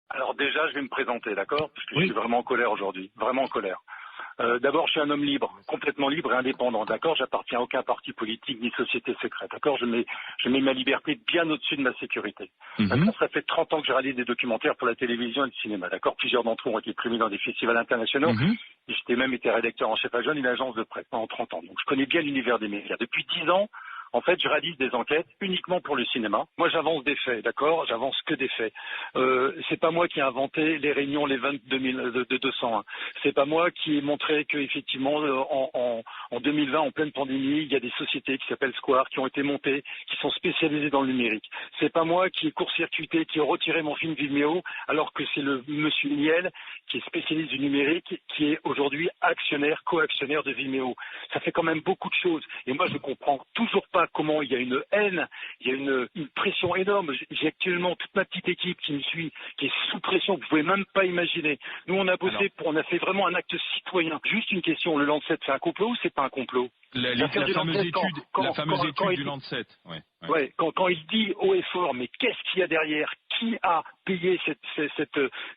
Alors déjà, je vais me présenter, d'accord? Parce que Oui. je suis vraiment en colère aujourd'hui, vraiment en colère. D'abord, je suis un homme libre, complètement libre et indépendant, d'accord? J'appartiens à aucun parti politique ni société secrète, d'accord? Je mets ma liberté bien au-dessus de ma sécurité. D'accord, ça fait 30 ans que je réalise des documentaires pour la télévision et le cinéma, d'accord? Plusieurs d'entre eux ont été primés dans des festivals internationaux. Et j'étais même été rédacteur en chef adjoint d'une agence de presse pendant 30 ans. Donc je connais bien l'univers des médias. Depuis 10 ans, en fait, je réalise des enquêtes uniquement pour le cinéma. Moi, j'avance des faits, d'accord? J'avance que des faits. C'est pas moi qui ai inventé les réunions, les 22 000 de 201. C'est pas moi qui ai montré que effectivement, en 2020, en pleine pandémie, il y a des sociétés qui s'appellent Square, qui ont été montées, qui sont spécialisées dans le numérique. C'est pas moi qui ai court-circuité, qui ai retiré mon film Vimeo, alors que c'est le monsieur Niel, qui est spécialiste du numérique, qui est aujourd'hui actionnaire, co-actionnaire de Vimeo. Ça fait quand même beaucoup de choses. Et moi, je comprends toujours pas comment il y a une haine, il y a une pression énorme. J'ai actuellement toute ma petite équipe qui me suit, qui est sous pression, vous pouvez même pas imaginer. Nous, on a bossé, on a fait vraiment un acte citoyen. Juste une question, le Lancet, c'est un complot ou c'est pas un complot? La fameuse étude du Lancet. Quand il dit haut et fort, mais qu'est-ce qu'il y a derrière? Qui a payé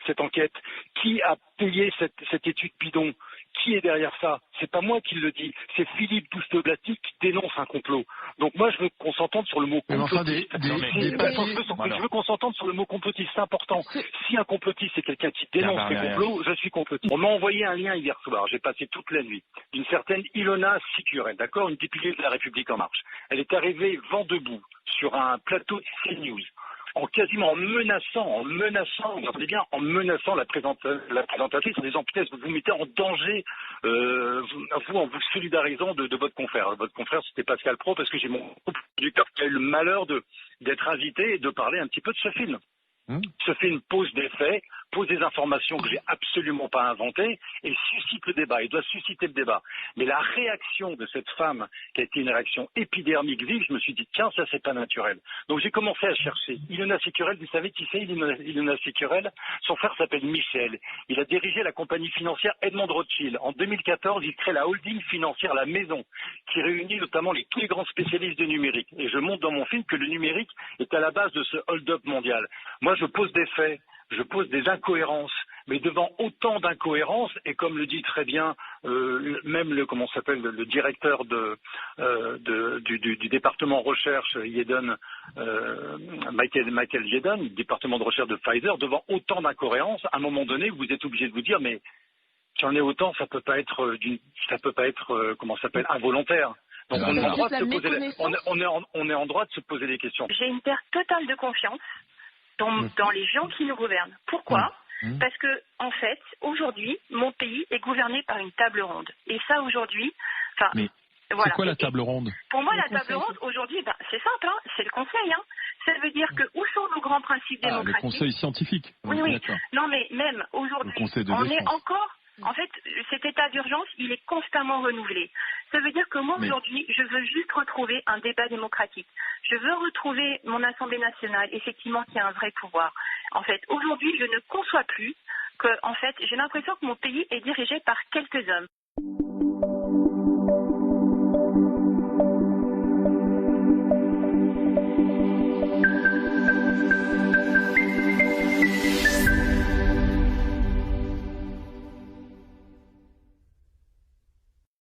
cette enquête? Qui a payé cette étude bidon? Qui est derrière ça? C'est pas moi qui le dis, c'est Philippe Douste-Blaty qui dénonce un complot. Donc moi, je veux qu'on s'entende sur le mot complotiste. Je veux qu'on s'entende sur le mot complotiste, c'est important. Si un complotiste, c'est quelqu'un qui dénonce les complots, je suis complotiste. On m'a envoyé un lien hier soir, j'ai passé toute la nuit, d'une certaine Ilona Sicurel, d'accord, une députée de La République En Marche. Elle est arrivée vent debout sur un plateau de CNews, en menaçant, regardez bien, en menaçant la présentatrice, en disant putain, vous vous mettez en danger, en vous solidarisant de votre confrère. Votre confrère, c'était Pascal Praud, parce que j'ai mon producteur qui a eu le malheur d'être invité et de parler un petit peu de ce film. Ce film pose des faits, pose des informations que j'ai absolument pas inventées et suscite le débat. Il doit susciter le débat. Mais la réaction de cette femme, qui a été une réaction épidermique vive, je me suis dit tiens, ça c'est pas naturel. Donc j'ai commencé à chercher. Ilona Sicurel, vous savez qui c'est Ilona Sicurel? Son frère s'appelle Michel. Il a dirigé la compagnie financière Edmond Rothschild. En 2014, il crée la holding financière La Maison, qui réunit notamment tous les grands spécialistes du numérique. Et je montre dans mon film que le numérique est à la base de ce hold-up mondial. Moi, je pose des faits, je pose des incohérences, mais devant autant d'incohérences, et comme le dit très bien même le directeur du département recherche Jeden, Michael Jeden, département de recherche de Pfizer, devant autant d'incohérences, à un moment donné, vous êtes obligé de vous dire, mais qu'il y en ait autant, ça peut pas être involontaire. Donc on est en droit de se poser des questions. J'ai une perte totale de confiance dans les gens qui nous gouvernent. Pourquoi? Parce que, en fait, aujourd'hui, mon pays est gouverné par une table ronde. Et ça, aujourd'hui, voilà. C'est quoi la table ronde? Pour moi, la table ronde, aujourd'hui, c'est simple, c'est le conseil. Ça veut dire que où sont nos grands principes démocratiques? Le conseil scientifique. Oui. Non, mais même aujourd'hui, on est encore... En fait, cet état d'urgence, il est constamment renouvelé. Ça veut dire que moi, aujourd'hui, je veux juste retrouver un débat démocratique. Je veux retrouver mon Assemblée nationale, effectivement, qui a un vrai pouvoir. En fait, aujourd'hui, je ne conçois plus que, en fait, j'ai l'impression que mon pays est dirigé par quelques hommes.